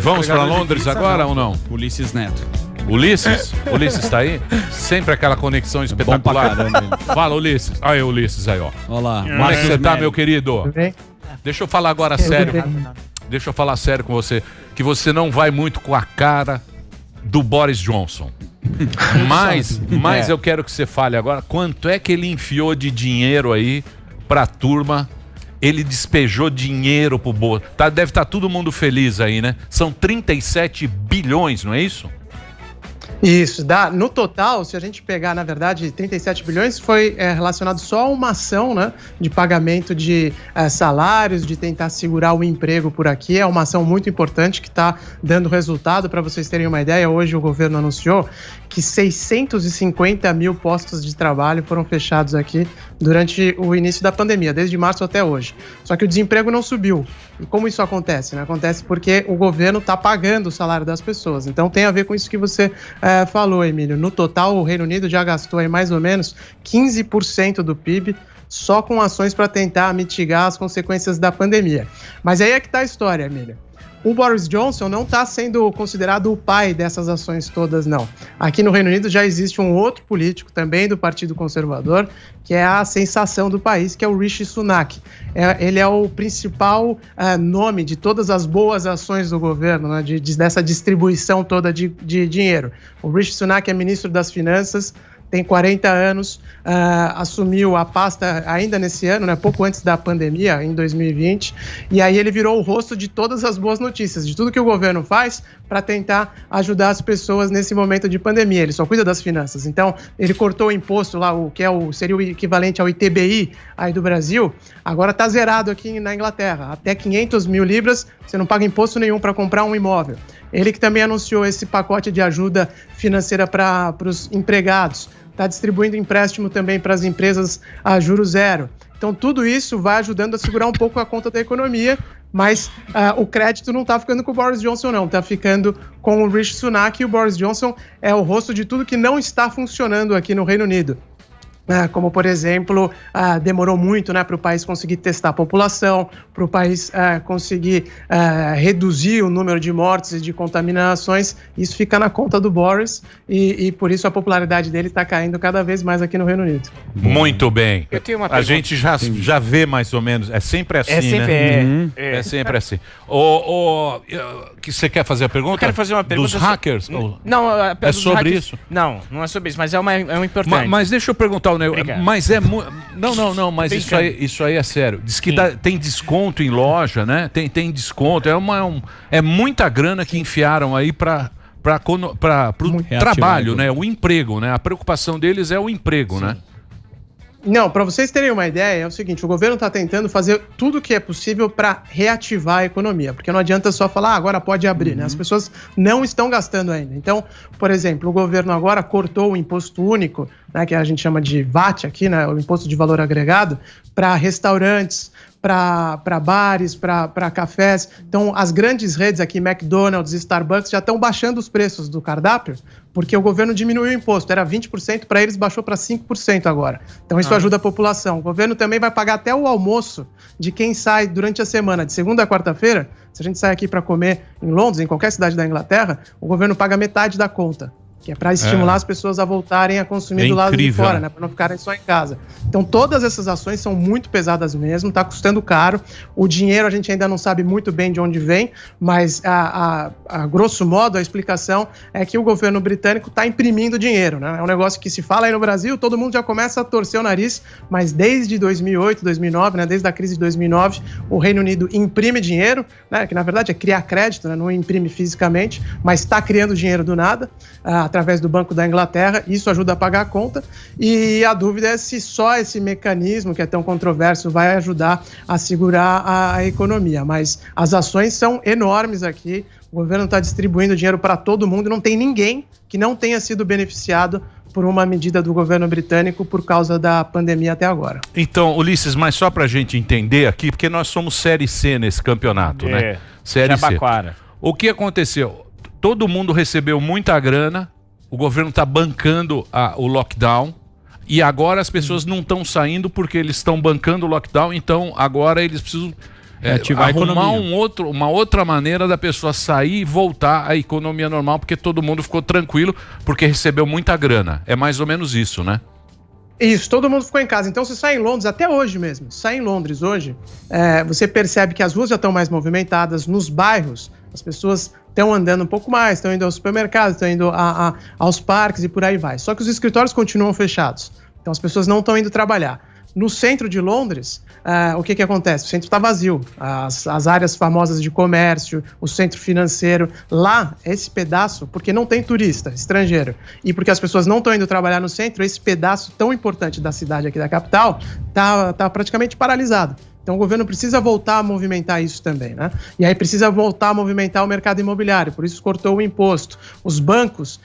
Vamos para Londres agora ou não? Ulisses Neto. Ulisses? Ulisses tá aí? Sempre aquela conexão espetacular. Fala, Ulisses. Aí, Ulisses aí, ó. Olá. Como é que você tá, meu querido? Deixa eu falar agora sério. Deixa eu falar sério com você. Que você não vai muito com a cara do Boris Johnson. Mas eu quero que você fale agora quanto é que ele enfiou de dinheiro aí pra turma. Ele despejou dinheiro pro bolso. Deve estar todo mundo feliz aí, né? São 37 bilhões, não é isso? Isso, no total, se a gente pegar, na verdade, 37 bilhões foi relacionado só a uma ação, né, de pagamento de salários, de tentar segurar o emprego por aqui. É uma ação muito importante que está dando resultado. Para vocês terem uma ideia, hoje o governo anunciou que 650 mil postos de trabalho foram fechados aqui durante o início da pandemia, desde março até hoje. Só que o desemprego não subiu. E como isso acontece? Né? Acontece porque o governo está pagando o salário das pessoas. Então tem a ver com isso que você falou, Emílio. No total, o Reino Unido já gastou aí mais ou menos 15% do PIB só com ações para tentar mitigar as consequências da pandemia. Mas aí é que está a história, Emílio. O Boris Johnson não está sendo considerado o pai dessas ações todas, não. Aqui no Reino Unido já existe um outro político também do Partido Conservador, que é a sensação do país, que é o Rishi Sunak. Ele é o principal nome de todas as boas ações do governo, né, dessa distribuição toda de dinheiro. O Rishi Sunak é ministro das Finanças, tem 40 anos, assumiu a pasta ainda nesse ano, né, pouco antes da pandemia, em 2020, e aí ele virou o rosto de todas as boas notícias, de tudo que o governo faz para tentar ajudar as pessoas nesse momento de pandemia. Ele só cuida das finanças. Então, ele cortou o imposto lá, seria o equivalente ao ITBI aí do Brasil, agora está zerado aqui na Inglaterra. Até 500 mil libras, você não paga imposto nenhum para comprar um imóvel. Ele que também anunciou esse pacote de ajuda financeira para os empregados. Está distribuindo empréstimo também para as empresas a juro zero. Então, tudo isso vai ajudando a segurar um pouco a conta da economia, mas o crédito não está ficando com o Boris Johnson, não. Está ficando com o Rishi Sunak, e o Boris Johnson é o rosto de tudo que não está funcionando aqui no Reino Unido. Como, por exemplo, demorou muito, né, para o país conseguir testar a população, para o país conseguir reduzir o número de mortes e de contaminações. Isso fica na conta do Boris e por isso a popularidade dele está caindo cada vez mais aqui no Reino Unido. Muito bem. Eu tenho uma a gente já vê mais ou menos. É sempre assim, né? É sempre assim. Que você quer fazer a pergunta? Eu quero fazer uma pergunta. Dos hackers? Não, é sobre isso? Não é sobre isso, mas é um importante. Mas deixa eu perguntar. Mas não, mas isso aí é sério. Diz que tem desconto em loja, né? Tem desconto. É muita grana que enfiaram aí para o trabalho, né? O emprego, né? A preocupação deles é o emprego, né? Não, para vocês terem uma ideia, é o seguinte, o governo está tentando fazer tudo o que é possível para reativar a economia, porque não adianta só falar, agora pode abrir, né? As pessoas não estão gastando ainda. Então, por exemplo, o governo agora cortou o imposto único, né, que a gente chama de VAT aqui, né, o imposto de valor agregado, para restaurantes, para bares, para cafés. Então, as grandes redes aqui, McDonald's, Starbucks, já estão baixando os preços do cardápio, porque o governo diminuiu o imposto. Era 20%, para eles baixou para 5% agora. Então, isso ajuda a população. O governo também vai pagar até o almoço de quem sai durante a semana, de segunda a quarta-feira. Se a gente sai aqui para comer em Londres, em qualquer cidade da Inglaterra, o governo paga metade da conta, que é para estimular as pessoas a voltarem a consumir do lado de fora, né, para não ficarem só em casa. Então, todas essas ações são muito pesadas mesmo, está custando caro. O dinheiro a gente ainda não sabe muito bem de onde vem, mas a grosso modo a explicação é que o governo britânico está imprimindo dinheiro, né? É um negócio que se fala aí no Brasil, todo mundo já começa a torcer o nariz, mas desde 2008, 2009, né, desde a crise de 2009, o Reino Unido imprime dinheiro, né, que na verdade é criar crédito, né, não imprime fisicamente, mas está criando dinheiro do nada, através do Banco da Inglaterra. Isso ajuda a pagar a conta, e a dúvida é se só esse mecanismo, que é tão controverso, vai ajudar a segurar a economia. Mas as ações são enormes aqui, o governo está distribuindo dinheiro para todo mundo, não tem ninguém que não tenha sido beneficiado por uma medida do governo britânico por causa da pandemia até agora. Então, Ulisses, mas só para a gente entender aqui, porque nós somos Série C nesse campeonato, né? Série C. O que aconteceu? Todo mundo recebeu muita grana, o governo está bancando o lockdown, e agora as pessoas não estão saindo porque eles estão bancando o lockdown, então agora eles precisam ativar a arrumar economia. uma outra maneira da pessoa sair e voltar à economia normal, porque todo mundo ficou tranquilo, porque recebeu muita grana. É mais ou menos isso, né? Isso, todo mundo ficou em casa. Então, se sai em Londres, até hoje mesmo, sai em Londres hoje, você percebe que as ruas já estão mais movimentadas, nos bairros, as pessoas estão andando um pouco mais, estão indo aos supermercados, estão indo aos parques e por aí vai. Só que os escritórios continuam fechados, então as pessoas não estão indo trabalhar. No centro de Londres, o que acontece? O centro está vazio. As áreas famosas de comércio, o centro financeiro, lá, esse pedaço, porque não tem turista estrangeiro e porque as pessoas não estão indo trabalhar no centro, esse pedaço tão importante da cidade aqui da capital tá praticamente paralisado. Então o governo precisa voltar a movimentar isso também, né? E aí precisa voltar a movimentar o mercado imobiliário, por isso cortou o imposto. Os bancos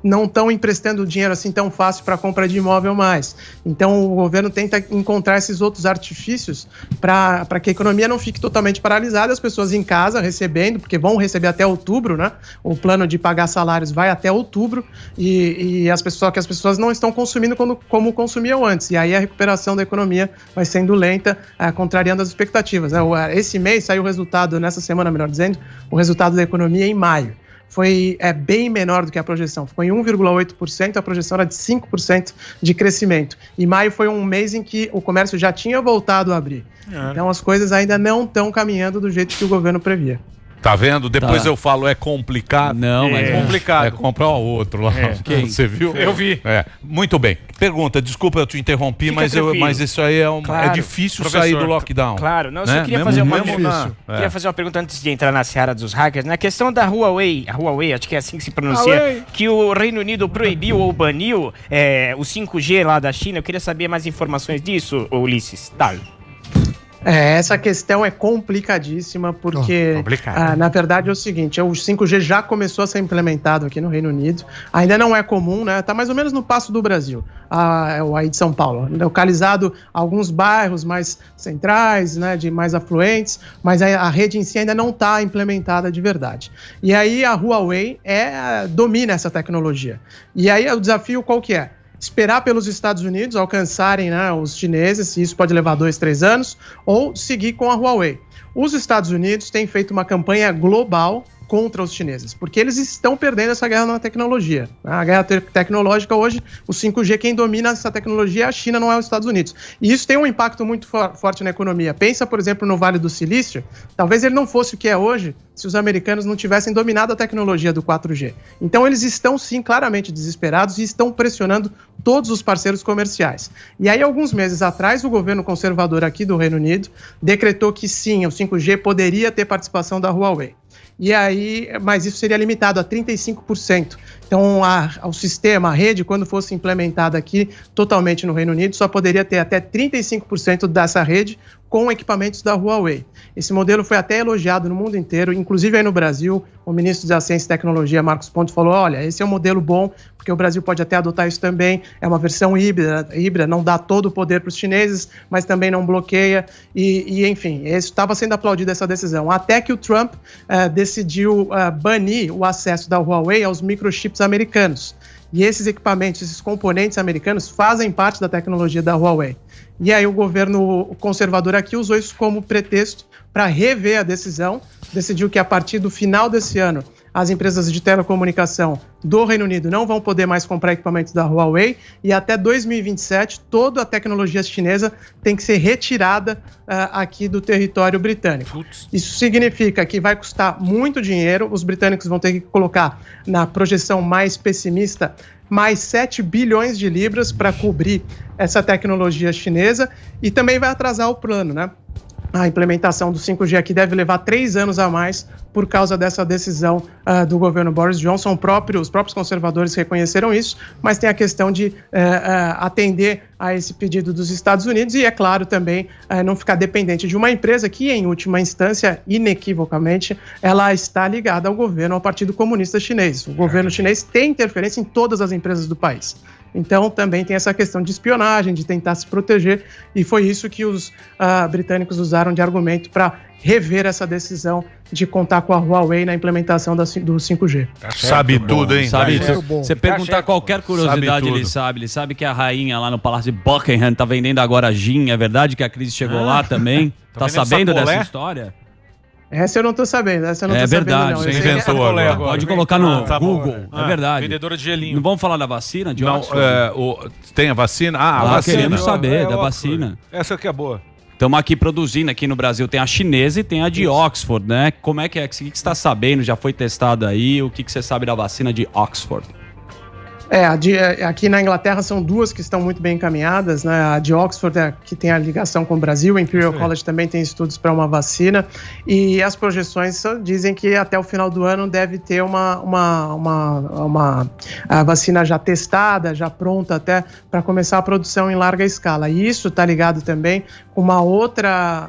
não estão emprestando dinheiro assim tão fácil para compra de imóvel mais. Então o governo tenta encontrar esses outros artifícios para que a economia não fique totalmente paralisada, as pessoas em casa recebendo, porque vão receber até outubro, né? O plano de pagar salários vai até outubro e as pessoas não estão consumindo como consumiam antes. E aí a recuperação da economia vai sendo lenta, contrariando as expectativas, né? Esse mês saiu o resultado, nessa semana, melhor dizendo, o resultado da economia em maio. Foi bem menor do que a projeção, ficou em 1,8%, a projeção era de 5% de crescimento. E maio foi um mês em que o comércio já tinha voltado a abrir. Então as coisas ainda não estão caminhando do jeito que o governo previa. Tá vendo? Depois eu falo, é complicado. Não, mas é complicado. É comprar o outro lá. Você viu? Eu vi. Muito bem. Pergunta, desculpa eu te interrompi, mas isso aí é difícil sair do lockdown. Claro, não, eu só queria fazer queria fazer uma pergunta antes de entrar na seara dos hackers. Na questão da Huawei, acho que é assim que se pronuncia, que o Reino Unido proibiu ou baniu o 5G lá da China. Eu queria saber mais informações disso, Ulisses. Essa questão é complicadíssima porque, na verdade, é o seguinte, o 5G já começou a ser implementado aqui no Reino Unido, ainda não é comum, né? Tá mais ou menos no passo do Brasil, aí de São Paulo, localizado em alguns bairros mais centrais, né, de mais afluentes, mas a rede em si ainda não está implementada de verdade. E aí a Huawei domina essa tecnologia. E aí o desafio qual que é? Esperar pelos Estados Unidos alcançarem, né, os chineses, e isso pode levar 2, 3 anos, ou seguir com a Huawei. Os Estados Unidos têm feito uma campanha global contra os chineses, porque eles estão perdendo essa guerra na tecnologia. A guerra tecnológica hoje, o 5G, quem domina essa tecnologia é a China, não é os Estados Unidos. E isso tem um impacto muito forte na economia. Pensa, por exemplo, no Vale do Silício, talvez ele não fosse o que é hoje se os americanos não tivessem dominado a tecnologia do 4G. Então eles estão, sim, claramente desesperados e estão pressionando todos os parceiros comerciais. E aí, alguns meses atrás, o governo conservador aqui do Reino Unido decretou que sim, o 5G poderia ter participação da Huawei. E aí, mas isso seria limitado a 35%. Então, o sistema, a rede, quando fosse implementada aqui totalmente no Reino Unido, só poderia ter até 35% dessa rede com equipamentos da Huawei. Esse modelo foi até elogiado no mundo inteiro, inclusive aí no Brasil. O ministro da Ciência e Tecnologia, Marcos Pontes, falou, olha, esse é um modelo bom, porque o Brasil pode até adotar isso também. É uma versão híbrida, não dá todo o poder para os chineses, mas também não bloqueia. E enfim, estava sendo aplaudida essa decisão. Até que o Trump decidiu banir o acesso da Huawei aos microchips americanos. E esses equipamentos, esses componentes americanos fazem parte da tecnologia da Huawei. E aí o governo conservador aqui usou isso como pretexto para rever a decisão, decidiu que a partir do final desse ano as empresas de telecomunicação do Reino Unido não vão poder mais comprar equipamentos da Huawei e até 2027 toda a tecnologia chinesa tem que ser retirada aqui do território britânico. Isso significa que vai custar muito dinheiro, os britânicos vão ter que colocar na projeção mais pessimista mais 7 bilhões de libras para cobrir essa tecnologia chinesa e também vai atrasar o plano, né? A implementação do 5G aqui deve levar 3 anos a mais por causa dessa decisão do governo Boris Johnson. Os próprios conservadores reconheceram isso, mas tem a questão de atender a esse pedido dos Estados Unidos e, é claro, também não ficar dependente de uma empresa que, em última instância, inequivocamente, ela está ligada ao governo, ao Partido Comunista Chinês. O governo chinês tem interferência em todas as empresas do país. Então também tem essa questão de espionagem, de tentar se proteger, e foi isso que os britânicos usaram de argumento para rever essa decisão de contar com a Huawei na implementação do 5G. Sabe tudo, hein? Sabe, você perguntar qualquer curiosidade, ele sabe. Ele sabe que a rainha lá no Palácio de Buckingham tá vendendo agora gin. É verdade que a Cris chegou lá também? Tá sabendo dessa história? Essa eu não tô sabendo, é verdade, não. Você inventou agora. Pode colocar no Google, é verdade. Vendedora de gelinho. Não vamos falar da vacina de Oxford? Tem a vacina? A vacina. Queremos saber da vacina. Essa aqui é boa. Estamos aqui produzindo, aqui no Brasil tem a chinesa e tem a de Oxford, né? Como é que é? O que você está sabendo? Já foi testado aí? O que você sabe da vacina de Oxford? Aqui na Inglaterra são duas que estão muito bem encaminhadas, né? A de Oxford, que tem a ligação com o Brasil, o Imperial College também tem estudos para uma vacina, e as projeções dizem que até o final do ano deve ter a vacina já testada, já pronta até para começar a produção em larga escala. E isso está ligado também com uma outra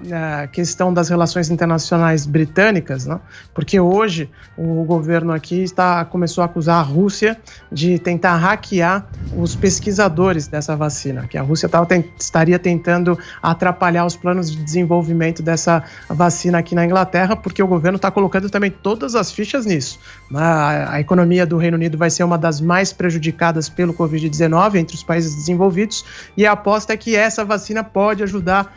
questão das relações internacionais britânicas, né? Porque hoje o governo aqui começou a acusar a Rússia de tentar hackear os pesquisadores dessa vacina, que a Rússia estaria tentando atrapalhar os planos de desenvolvimento dessa vacina aqui na Inglaterra, porque o governo está colocando também todas as fichas nisso. A economia do Reino Unido vai ser uma das mais prejudicadas pelo Covid-19 entre os países desenvolvidos, e a aposta é que essa vacina pode ajudar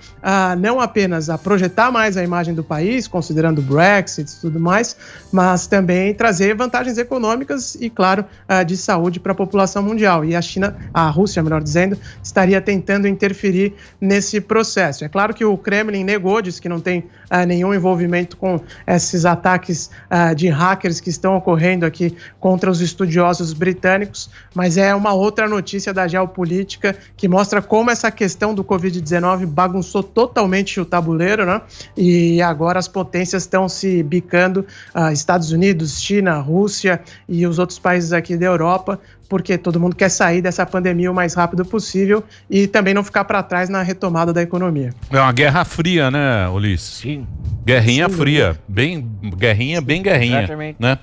não apenas a projetar mais a imagem do país, considerando o Brexit e tudo mais, mas também trazer vantagens econômicas e, claro, de saúde para a população mundial. E a Rússia, melhor dizendo, estaria tentando interferir nesse processo. É claro que o Kremlin negou, disse que não tem nenhum envolvimento com esses ataques de hackers que estão ocorrendo aqui contra os estudiosos britânicos, mas é uma outra notícia da geopolítica que mostra como essa questão do Covid-19 bagunçou totalmente o tabuleiro, né? E agora as potências estão se bicando, Estados Unidos, China, Rússia e os outros países aqui da Europa, porque todo mundo quer sair dessa pandemia o mais rápido possível e também não ficar para trás na retomada da economia. É uma guerra fria, né, Ulisses? Sim. Guerrinha fria, bem guerrinha. Exatamente. Né?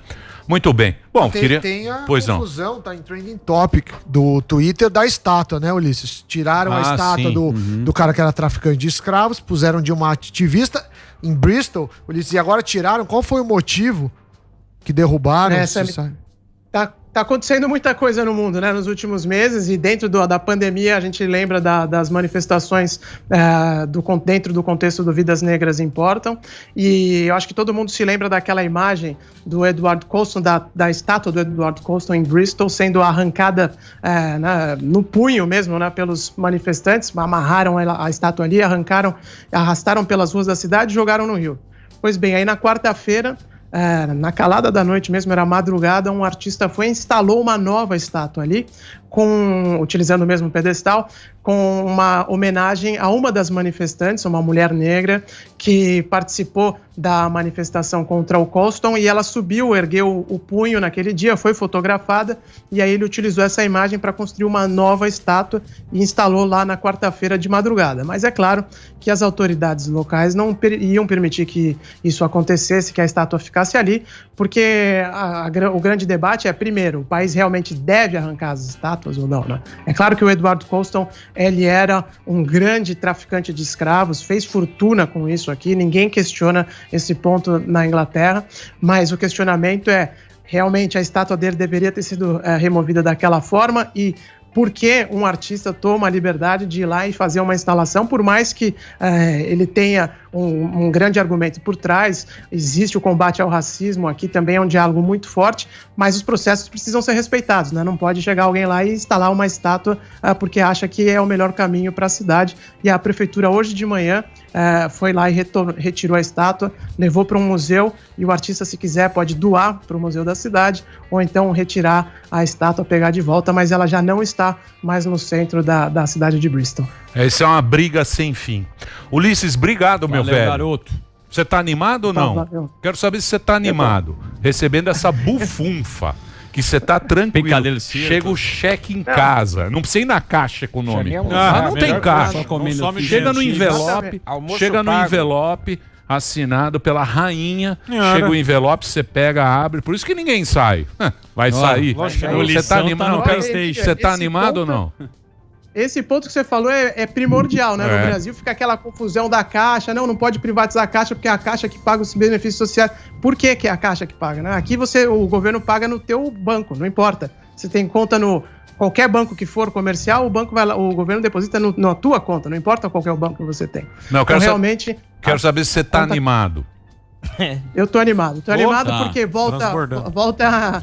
Muito bem. Bom, tem a confusão, tá em trending topic do Twitter da estátua, né, Ulisses? Tiraram a estátua do cara que era traficante de escravos, puseram de uma ativista em Bristol, Ulisses, e agora tiraram. Qual foi o motivo que derrubaram? Tá acontecendo muita coisa no mundo, né, nos últimos meses, e dentro da pandemia a gente lembra das manifestações dentro do contexto do Vidas Negras Importam, e eu acho que todo mundo se lembra daquela imagem do Edward Colston, da estátua do Edward Colston em Bristol, sendo arrancada no punho mesmo, né, pelos manifestantes, amarraram a estátua ali, arrastaram pelas ruas da cidade e jogaram no rio. Pois bem, aí na quarta-feira, na calada da noite mesmo, era madrugada, um artista foi e instalou uma nova estátua ali, utilizando o mesmo pedestal, com uma homenagem a uma das manifestantes, uma mulher negra, que participou da manifestação contra o Colston, e ela ergueu o punho naquele dia, foi fotografada, e aí ele utilizou essa imagem para construir uma nova estátua e instalou lá na quarta-feira de madrugada. Mas é claro que as autoridades locais não iam permitir que isso acontecesse, que a estátua ficasse ali, porque o grande debate é, primeiro, o país realmente deve arrancar as estátuas ou não, né? É claro que o Edward Colston, ele era um grande traficante de escravos, fez fortuna com isso aqui, ninguém questiona esse ponto na Inglaterra, mas o questionamento é, realmente a estátua dele deveria ter sido removida daquela forma, e por que um artista toma a liberdade de ir lá e fazer uma instalação, por mais que ele tenha um grande argumento por trás, existe o combate ao racismo, aqui também é um diálogo muito forte, mas os processos precisam ser respeitados, né? Não pode chegar alguém lá e instalar uma estátua porque acha que é o melhor caminho para a cidade, e a prefeitura hoje de manhã foi lá e retirou a estátua, levou para um museu, e o artista, se quiser, pode doar para o museu da cidade, ou então retirar a estátua, pegar de volta, mas ela já não está mais no centro da cidade de Bristol. Essa é uma briga sem fim. Ulisses, obrigado, meu velho. Garoto. Você tá animado ou não? Valeu. Quero saber se você tá animado, recebendo essa bufunfa, que você tá tranquilo. Chega o cheque em casa. Não precisa ir na caixa com o nome. Não tem caixa. Chega no envelope. assinado pela rainha. Chega o envelope, você pega, abre. Por isso que ninguém sai. Vai sair. Você tá animado? Você tá animado ou não? Esse ponto que você falou é primordial, né? No Brasil fica aquela confusão da Caixa. Não pode privatizar a Caixa porque é a Caixa que paga os benefícios sociais. Por que é a Caixa que paga, né? Aqui o governo paga no teu banco, não importa. Você tem conta no qualquer banco que for comercial, o governo deposita na tua conta, não importa qual é o banco que você tem. Não, quero saber se você tá animado. Eu tô animado. Tô animado porque voltaram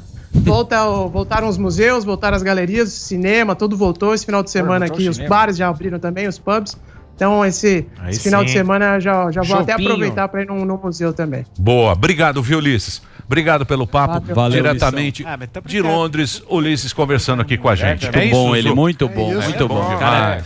os museus, voltaram as galerias, o cinema, tudo voltou. Esse final de semana aqui, os bares já abriram também, os pubs. Então, esse final de semana já vou até aproveitar para ir no museu também. Boa, obrigado, viu, Ulisses? Obrigado pelo papo. Valeu, diretamente de Londres, Ulisses conversando aqui com a gente. Muito bom, muito bom. Cara,